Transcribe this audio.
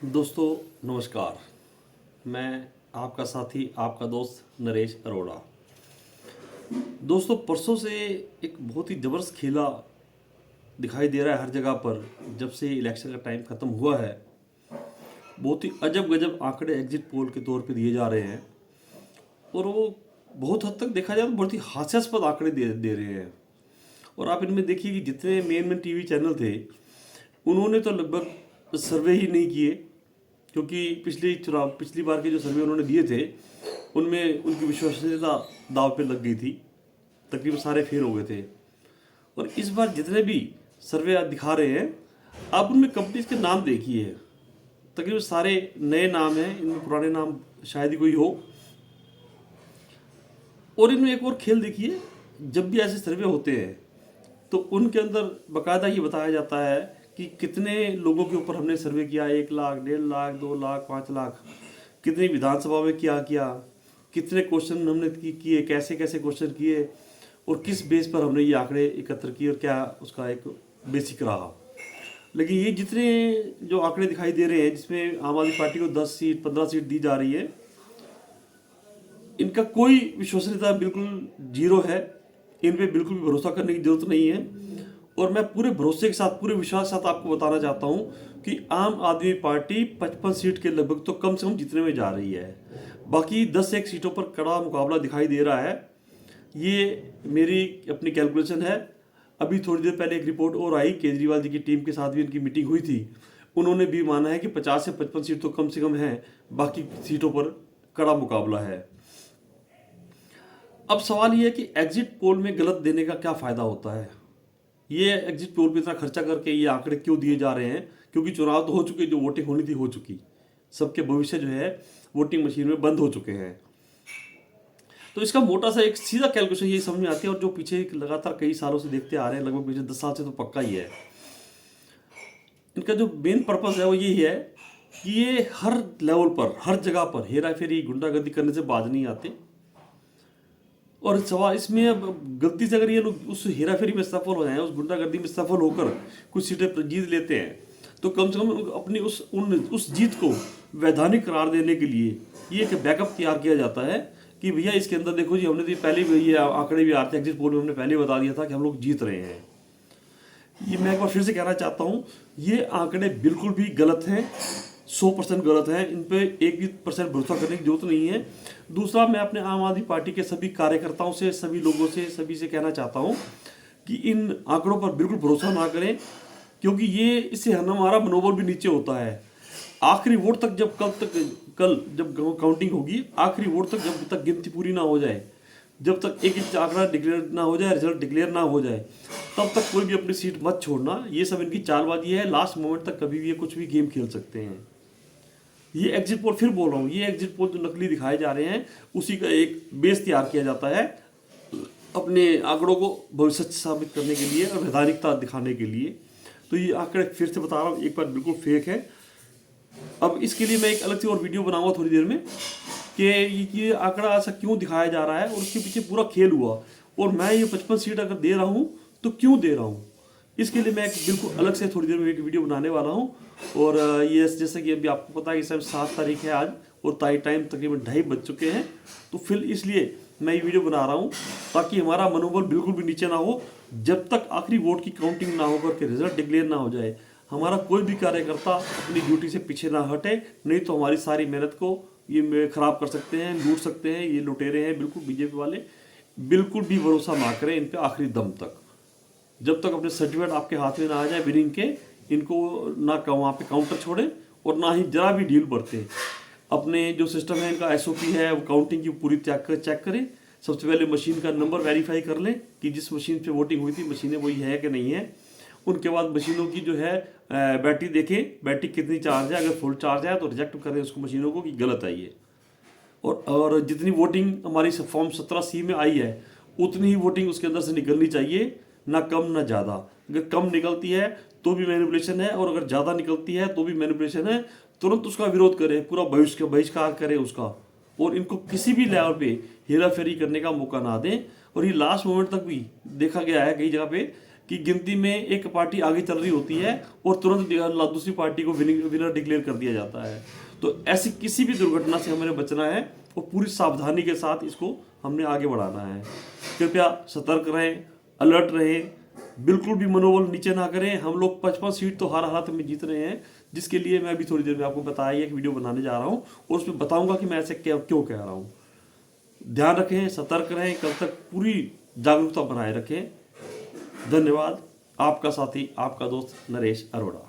दोस्तों नमस्कार। मैं आपका साथी आपका दोस्त नरेश अरोड़ा। दोस्तों परसों से एक बहुत ही ज़बरदस्त खेला दिखाई दे रहा है हर जगह पर। जब से इलेक्शन का टाइम ख़त्म हुआ है बहुत ही अजब गजब आंकड़े एग्जिट पोल के तौर पे दिए जा रहे हैं और वो बहुत हद तक देखा जाए तो बहुत ही हास्यास्पद आंकड़े दे रहे हैं। और आप इनमें देखिए कि जितने मेन टीवी चैनल थे उन्होंने तो लगभग सर्वे ही नहीं किए, क्योंकि पिछली बार के जो सर्वे उन्होंने दिए थे उनमें उनकी विश्वसनीयता दाव पे लग गई थी। तकरीबन सारे फेल हो गए थे। और इस बार जितने भी सर्वे दिखा रहे हैं आप उनमें कंपनीज के नाम देखिए, तकरीबन सारे नए नाम हैं, इनमें पुराने नाम शायद ही कोई हो। और इनमें एक और खेल देखिए, जब भी ऐसे सर्वे होते हैं तो उनके अंदर बाकायदा ये बताया जाता है कि कितने लोगों के ऊपर हमने सर्वे किया, 1 लाख, 1.5 लाख, 2 लाख, 5 लाख, कितनी विधानसभा में क्या किया, कितने क्वेश्चन हमने किए, कैसे कैसे क्वेश्चन किए और किस बेस पर हमने ये आंकड़े एकत्र किए और क्या उसका एक बेसिक रहा। लेकिन ये जितने जो आंकड़े दिखाई दे रहे हैं जिसमें आम आदमी पार्टी को 10 सीट 15 सीट दी जा रही है, इनका कोई विश्वसनीयता बिल्कुल जीरो है। इन पे बिल्कुल भी भरोसा करने की जरूरत नहीं है। और मैं पूरे भरोसे के साथ, पूरे विश्वास के साथ आपको बताना चाहता हूँ कि आम आदमी पार्टी 55 सीट के लगभग तो कम से कम जीतने में जा रही है। बाकी 10 सीटों पर कड़ा मुकाबला दिखाई दे रहा है। ये मेरी अपनी कैलकुलेशन है। अभी थोड़ी देर पहले एक रिपोर्ट और आई, केजरीवाल जी की टीम के साथ भी इनकी मीटिंग हुई थी। उन्होंने भी माना है कि 50 से 55 सीट तो कम से कम है, बाकी सीटों पर कड़ा मुकाबला है। अब सवाल ये है कि एग्जिट पोल में गलत देने का क्या फ़ायदा होता है। ये एग्जिट पोल पे इतना खर्चा करके ये आंकड़े क्यों दिए जा रहे हैं? क्योंकि चुनाव तो हो चुके, जो वोटिंग होनी थी हो चुकी, सबके भविष्य जो है वोटिंग मशीन में बंद हो चुके हैं। तो इसका मोटा सा एक सीधा कैलकुलेशन ये समझ में आती है, और जो पीछे लगातार कई सालों से देखते आ रहे हैं, लगभग पिछले 10 साल से तो पक्का ही है। इनका जो मेन पर्पस है वो यही है कि ये हर लेवल पर, हर जगह पर हेरा फेरी गुंडागर्दी करने से बाज नहीं आते। और सवाल इसमें अब गलती से अगर ये लोग उस हेरा फेरी में सफल हो जाएं, उस गुंडागर्दी में सफल होकर कुछ सीटें जीत लेते हैं, तो कम से कम अपनी उस जीत को वैधानिक करार देने के लिए ये एक बैकअप तैयार किया जाता है कि भैया इसके अंदर देखो जी, हमने तो पहले भी ये आंकड़े भी आते हैं, एग्जिट पोल में हमने पहले बता दिया था कि हम लोग जीत रहे हैं। ये मैं एक बार फिर से कहना चाहता हूँ, ये आंकड़े बिल्कुल भी गलत हैं, 100% गलत है। इन पे 1% भरोसा करने की जरूरत नहीं है। दूसरा, मैं अपने आम आदमी पार्टी के सभी कार्यकर्ताओं से, सभी लोगों से, सभी से कहना चाहता हूँ कि इन आंकड़ों पर बिल्कुल भरोसा ना करें, क्योंकि ये इससे हमारा मनोबल भी नीचे होता है। आखिरी वोट तक कल जब काउंटिंग होगी, आखिरी वोट तक जब तक गिनती पूरी ना हो जाए, जब तक एक एक आंकड़ा डिक्लेयर ना हो जाए, रिजल्ट डिक्लेयर ना हो जाए, तब तक कोई भी अपनी सीट मत छोड़ना। ये सब इनकी चालबाजी है। लास्ट मोमेंट तक कभी भी ये कुछ भी गेम खेल सकते हैं। ये एग्जिट पोल, फिर बोल रहा हूँ, ये एग्जिट पोल जो नकली दिखाए जा रहे हैं उसी का एक बेस तैयार किया जाता है अपने आंकड़ों को भविष्य साबित करने के लिए और वैधानिकता दिखाने के लिए। तो ये आंकड़े फिर से बता रहा हूँ, एक बार बिल्कुल फेक है। अब इसके लिए मैं एक अलग से और वीडियो बनाऊंगा थोड़ी देर में कि ये आंकड़ा ऐसा क्यों दिखाया जा रहा है और उसके पीछे पूरा खेल हुआ, और मैं ये 55 सीट अगर दे रहा हूँ तो क्यों दे रहा हूँ। इसके लिए मैं एक बिल्कुल अलग से थोड़ी देर में एक वीडियो बनाने वाला हूँ। और ये जैसे कि अभी आपको पता है कि सब 7 तारीख है आज, और टाइम तकरीबन 2:30 बज चुके हैं। तो फिर इसलिए मैं ये वीडियो बना रहा हूँ ताकि हमारा मनोबल बिल्कुल भी नीचे ना हो, जब तक आखिरी वोट की काउंटिंग ना होकर के रिजल्ट डिक्लेयर ना हो जाए। हमारा कोई भी कार्यकर्ता अपनी ड्यूटी से पीछे ना हटे, नहीं तो हमारी सारी मेहनत को ये खराब कर सकते हैं, लूट सकते हैं। ये लुटेरे हैं बिल्कुल बीजेपी वाले। बिल्कुल भी भरोसा ना करें इन पे आखिरी दम तक। जब तक अपने सर्टिफिकेट आपके हाथ में ना आ जाए विनिंग के, इनको ना वहाँ पे काउंटर छोड़े और ना ही जरा भी डील बरते। अपने जो सिस्टम है इनका एसओपी है, वो काउंटिंग की पूरी चेक करें। सबसे पहले मशीन का नंबर वेरीफाई कर लें कि जिस मशीन पे वोटिंग हुई थी मशीनें वही है कि नहीं है। उनके बाद मशीनों की जो है बैटरी देखें, बैटरी कितनी चार्ज है। अगर फुल चार्ज है तो रिजेक्ट करें उसको, मशीनों को, कि गलत है ये। और जितनी वोटिंग हमारी फॉर्म 17C में आई है उतनी ही वोटिंग उसके अंदर से निकलनी चाहिए, ना कम ना ज़्यादा। अगर कम निकलती है तो भी मैनिपुलेशन है, और अगर ज़्यादा निकलती है तो भी मैनिपुलेशन है। तुरंत उसका विरोध करें, पूरा बहिष्कार करें उसका, और इनको किसी भी लेवल पे हेरा फेरी करने का मौका ना दें। और ये लास्ट मोमेंट तक भी देखा गया है कई जगह पे कि गिनती में एक पार्टी आगे चल रही होती है और तुरंत दूसरी पार्टी को विनर डिक्लेयर कर दिया जाता है। तो ऐसी किसी भी दुर्घटना से हमें बचना है और पूरी सावधानी के साथ इसको हमने आगे बढ़ाना है। कृपया सतर्क रहें, अलर्ट रहें, बिल्कुल भी मनोबल नीचे ना करें। हम लोग 55 सीट तो हर हालत में जीत रहे हैं, जिसके लिए मैं अभी थोड़ी देर में आपको बताया एक वीडियो बनाने जा रहा हूँ और उसमें बताऊंगा कि मैं ऐसे क्यों कह रहा हूँ। ध्यान रखें, सतर्क रहें, कल तक पूरी जागरूकता बनाए रखें। धन्यवाद। आपका साथी, आपका दोस्त नरेश अरोड़ा।